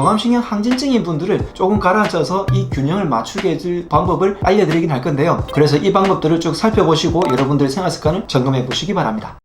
교감신경 항진증인 분들을 조금 가라앉혀서 이 균형을 맞추게 해줄 방법을 알려드리긴 할 건데요. 그래서 이 방법들을 쭉 살펴보시고 여러분들의 생활습관을 점검해 보시기 바랍니다.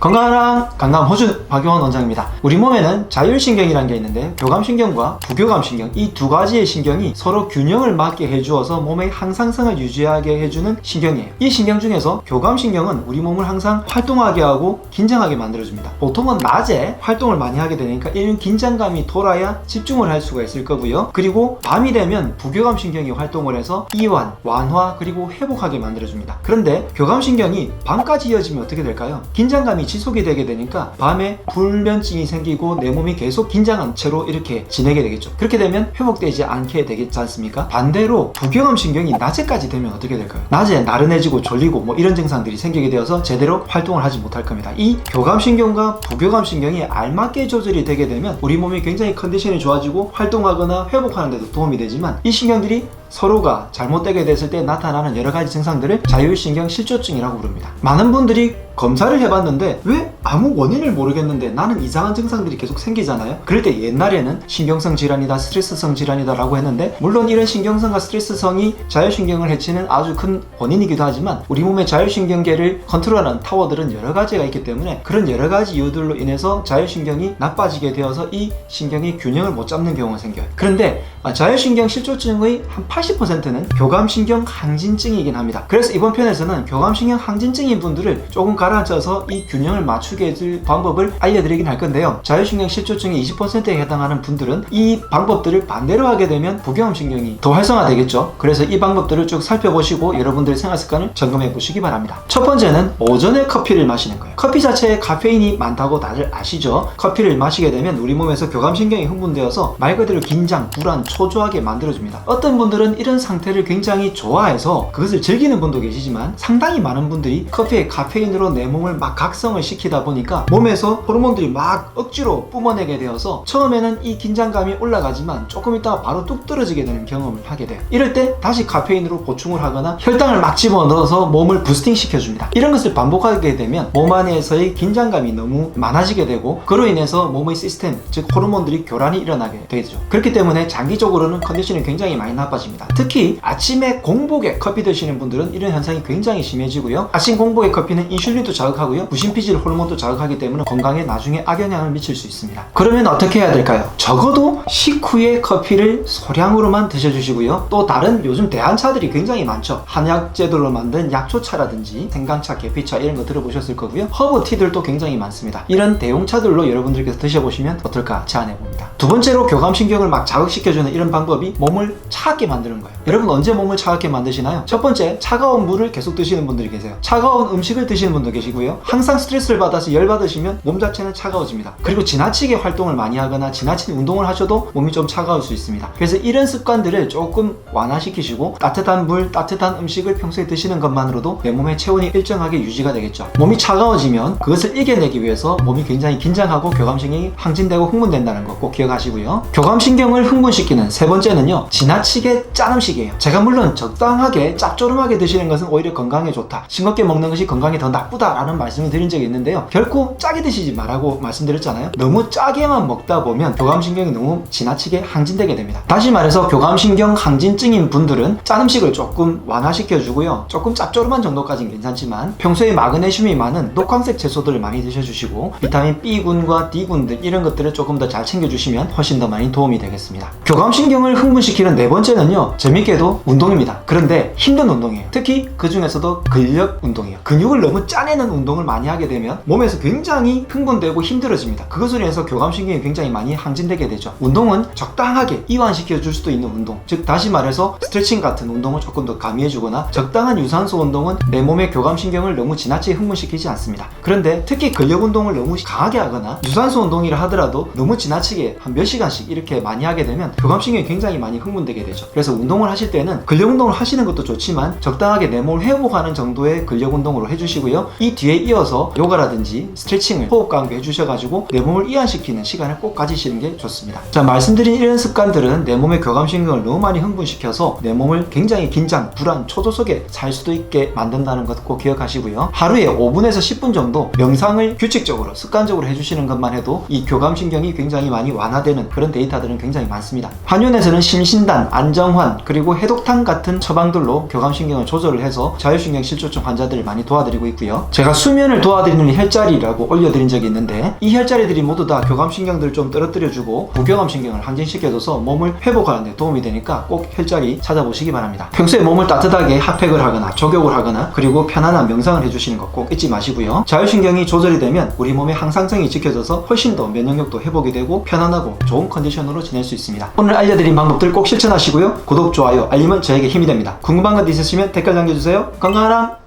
건강한 강남 호주 박용원 원장입니다. 우리 몸에는 자율신경이라는 게 있는데 교감신경과 부교감신경 이 두 가지의 신경이 서로 균형을 맞게 해주어서 몸의 항상성을 유지하게 해주는 신경이에요. 이 신경 중에서 교감신경은 우리 몸을 항상 활동하게 하고 긴장하게 만들어줍니다. 보통은 낮에 활동을 많이 하게 되니까 이런 긴장감이 돌아야 집중을 할 수가 있을 거고요. 그리고 밤이 되면 부교감신경이 활동을 해서 이완, 완화, 그리고 회복하게 만들어줍니다. 그런데 교감신경이 밤까지 이어지면 어떻게 될까요? 긴장감이 지속이 되게 되니까 밤에 불면증이 생기고 내 몸이 계속 긴장한 채로 이렇게 지내게 되겠죠. 그렇게 되면 회복되지 않게 되겠지 않습니까? 반대로 부교감신경이 낮에까지 되면 어떻게 될까요? 낮에 나른해지고 졸리고 뭐 이런 증상들이 생기게 되어서 제대로 활동을 하지 못할 겁니다. 이 교감신경과 부교감신경이 알맞게 조절이 되게 되면 우리 몸이 굉장히 컨디션이 좋아지고 활동하거나 회복하는 데도 도움이 되지만 이 신경들이 서로가 잘못되게 됐을 때 나타나는 여러 가지 증상들을 자율신경 실조증이라고 부릅니다. 많은 분들이 검사를 해봤는데 왜 아무 원인을 모르겠는데 나는 이상한 증상들이 계속 생기잖아요. 그럴 때 옛날에는 신경성 질환이다, 스트레스성 질환이다 라고 했는데 물론 이런 신경성과 스트레스성이 자율신경을 해치는 아주 큰 원인이기도 하지만 우리 몸의 자율신경계를 컨트롤하는 타워들은 여러 가지가 있기 때문에 그런 여러 가지 이유들로 인해서 자율신경이 나빠지게 되어서 이 신경이 균형을 못 잡는 경우가 생겨요. 그런데 자율신경 실조증의 한 80%는 교감신경 항진증이긴 합니다. 그래서 이번 편에서는 교감신경 항진증인 분들을 조금 가라앉혀서 이 균형을 맞추게 해줄 방법을 알려드리긴 할 건데요. 자율신경 실조증이 20%에 해당하는 분들은 이 방법들을 반대로 하게 되면 부교감신경이 더 활성화되겠죠. 그래서 이 방법들을 쭉 살펴보시고 여러분들의 생활습관을 점검해 보시기 바랍니다. 첫 번째는 오전에 커피를 마시는 거예요. 커피 자체에 카페인이 많다고 다들 아시죠? 커피를 마시게 되면 우리 몸에서 교감신경이 흥분되어서 말 그대로 긴장, 불안, 초조하게 만들어줍니다. 어떤 분들은 이런 상태를 굉장히 좋아해서 그것을 즐기는 분도 계시지만 상당히 많은 분들이 커피에 카페인으로 내 몸을 막 각성을 시키다 보니까 몸에서 호르몬들이 막 억지로 뿜어내게 되어서 처음에는 이 긴장감이 올라가지만 조금 있다가 바로 뚝 떨어지게 되는 경험을 하게 돼요. 이럴 때 다시 카페인으로 보충을 하거나 혈당을 막 집어넣어서 몸을 부스팅 시켜줍니다. 이런 것을 반복하게 되면 몸 안에서의 긴장감이 너무 많아지게 되고 그로 인해서 몸의 시스템, 즉 호르몬들이 교란이 일어나게 되죠. 그렇기 때문에 장기적으로는 컨디션이 굉장히 많이 나빠집니다. 특히 아침에 공복에 커피 드시는 분들은 이런 현상이 굉장히 심해지고요. 아침 공복에 커피는 인슐린도 자극하고요. 부신피질 호르몬도 자극하기 때문에 건강에 나중에 악영향을 미칠 수 있습니다. 그러면 어떻게 해야 될까요? 적어도 식후에 커피를 소량으로만 드셔주시고요. 또 다른 요즘 대안차들이 굉장히 많죠. 한약 제도로 만든 약초차라든지 생강차, 계피차 이런 거 들어보셨을 거고요. 허브티들도 굉장히 많습니다. 이런 대용차들로 여러분들께서 드셔보시면 어떨까 제안해봅니다. 두 번째로 교감신경을 막 자극시켜주는 이런 방법이 몸을 차갑게 만드는 거예요. 여러분 언제 몸을 차갑게 만드시나요? 첫 번째, 차가운 물을 계속 드시는 분들이 계세요. 차가운 음식을 드시는 분도 계시고요. 항상 스트레스를 받아서 열 받으시면 몸 자체는 차가워집니다. 그리고 지나치게 활동을 많이 하거나 지나친 운동을 하셔도 몸이 좀 차가울 수 있습니다. 그래서 이런 습관들을 조금 완화시키시고 따뜻한 물, 따뜻한 음식을 평소에 드시는 것만으로도 내 몸의 체온이 일정하게 유지가 되겠죠. 몸이 차가워지면 그것을 이겨내기 위해서 몸이 굉장히 긴장하고 교감신경이 항진되고 흥분된다는 거 꼭 기억하시고요. 교감신경을 흥분시키는 세 번째는요, 지나치게 짠 음식이에요. 제가 물론 적당하게 짭조름하게 드시는 것은 오히려 건강에 좋다, 싱겁게 먹는 것이 건강에 더 나쁘다라는 말씀을 드린 적이 있는데요. 결코 짜게 드시지 말라고 말씀드렸잖아요. 너무 짜게만 먹다 보면 교감신경이 너무 지나치게 항진되게 됩니다. 다시 말해서 교감신경 항진증인 분들은 짠 음식을 조금 완화시켜주고요. 조금 짭조름한 정도까지는 괜찮지만 평소에 마그네슘이 많은 녹황색 채소들을 많이 드셔주시고 비타민 B군과 D군들 이런 것들을 조금 더 잘 챙겨주시면 훨씬 더 많이 도움이 되겠습니다. 교감신경을 흥분시키는 네 번째는요, 재밌게도 운동입니다. 그런데 힘든 운동이에요. 특히 그 중에서도 근력 운동이에요. 근육을 너무 짜내는 운동을 많이 하게 되면 몸에서 굉장히 흥분되고 힘들어집니다. 그것으로 인해서 교감신경이 굉장히 많이 항진되게 되죠. 운동은 적당하게 이완시켜 줄 수도 있는 운동, 즉 다시 말해서 스트레칭 같은 운동을 조금 더 가미해 주거나 적당한 유산소 운동은 내 몸의 교감신경을 너무 지나치게 흥분시키지 않습니다. 그런데 특히 근력 운동을 너무 강하게 하거나 유산소 운동이라 하더라도 너무 지나치게 한 몇 시간씩 이렇게 많이 하게 되면 교감신경이 굉장히 많이 흥분되게 되죠. 그래서 그래서 운동을 하실 때는 근력 운동을 하시는 것도 좋지만 적당하게 내 몸을 회복하는 정도의 근력 운동으로 해주시고요. 이 뒤에 이어서 요가라든지 스트레칭을 호흡 강도 해주셔가지고 내 몸을 이완시키는 시간을 꼭 가지시는 게 좋습니다. 자, 말씀드린 이런 습관들은 내 몸의 교감신경을 너무 많이 흥분시켜서 내 몸을 굉장히 긴장, 불안, 초조 속에 살 수도 있게 만든다는 것 꼭 기억하시고요. 하루에 5분에서 10분 정도 명상을 규칙적으로 습관적으로 해주시는 것만 해도 이 교감신경이 굉장히 많이 완화되는 그런 데이터들은 굉장히 많습니다. 한의원에서는 심신단, 안정환, 그리고 해독탕 같은 처방들로 교감신경을 조절을 해서 자율신경 실조증 환자들을 많이 도와드리고 있고요. 제가 수면을 도와드리는 혈자리라고 올려드린 적이 있는데 이 혈자리들이 모두 다 교감신경들을 좀 떨어뜨려주고 부교감신경을 항진시켜줘서 몸을 회복하는 데 도움이 되니까 꼭 혈자리 찾아보시기 바랍니다. 평소에 몸을 따뜻하게 핫팩을 하거나 족욕을 하거나 그리고 편안한 명상을 해주시는 거 꼭 잊지 마시고요. 자율신경이 조절이 되면 우리 몸의 항상성이 지켜져서 훨씬 더 면역력도 회복이 되고 편안하고 좋은 컨디션으로 지낼 수 있습니다. 오늘 알려드린 방법들 꼭 실천하시고요. 구독, 좋아요, 알림은 저에게 힘이 됩니다. 궁금한 것 있으시면 댓글 남겨주세요. 건강하람!